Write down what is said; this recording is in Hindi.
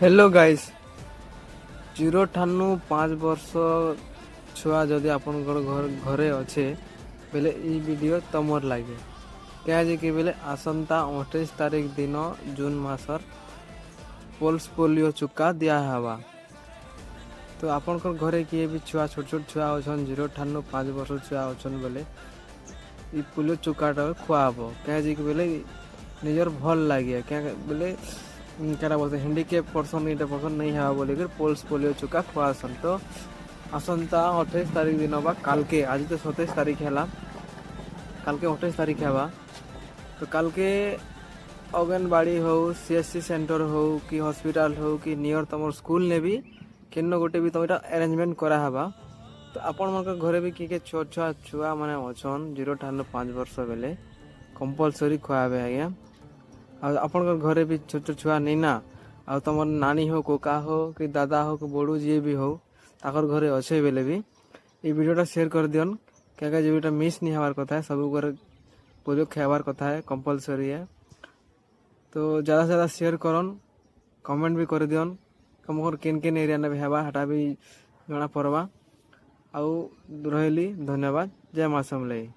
हेलो गाइस, 0 ଠାନୁ 5 ବର୍ଷ ଛୁଆ ଯଦି ଆପଣଙ୍କର ଘରେ ଅଛେ ବେଲେ ଇ ଭିଡ଼ିଓ ତମର ଲାଗେ କାଜି ବେଲେ ଆସନ୍ତା 28 ତାରିଖ ଦିନ ଜୁନ ମାସର ପଲ୍ସ ପୋଲିଓ ଚୁକା ଦିଆହେବା। ତ ଆପଣଙ୍କର ଘରେ କିଏ ବି ଛୁଆ ଛୋଟ ଛୋଟ ଛୁଆ ଅଛନ୍ 0 ଠାନୁ 5 ବର୍ଷ ଛୁଆ ଅଛନ୍ ବେଲେ ଇ ପୋଲିଓ ଚୁକାଟା ଖୁଆବ କାଜି ବେଲେ ନିଜର ଭଲ ଲାଗେ ବେଲେ क्या बोलते हैंडिकेप पर्सन इटा पर्सन नहीं है बोलिकर पोल्स पोलियो चुका खुआसन। तो आसंता 28 तारीख दिन बा काल के आज तो 27 तारीख है काल के 28 तारीख है तो काल के अंगनबाड़ी हो सीएससी सेंटर हो कि हॉस्पिटल हो कि नियर तुम स्कूल ने भी केन गोटे भी तुम अरेंजमेंट करा हवा। तो आपण मन घरे भी किए छोट छुआ छुआ माने अछन 0 ଠାନୁ 5 ବର୍ଷ बेले कंपलसरी खुआबे आज्ञा। आपण घरे भी छोट छुआ नहीं ना आ तुम नानी हो कोका हो कि दादा हो कि बड़ू जी भी हो ताकर घरे अच्छे बेले भी ये वीडियोटा शेयर कर दियन क्या जो मिस नहीं हमार कथा है सब घर पोलियो खाबार कथा है कंपलसरी है। तो ज़्यादा से ज़्यादा शेयर करन कमेंट भी कर दियन तुम केन केन एरिया ने भी हेबा हटा भी जना पड़वा। आउ रही धन्यवाद। जय माँ समलेई।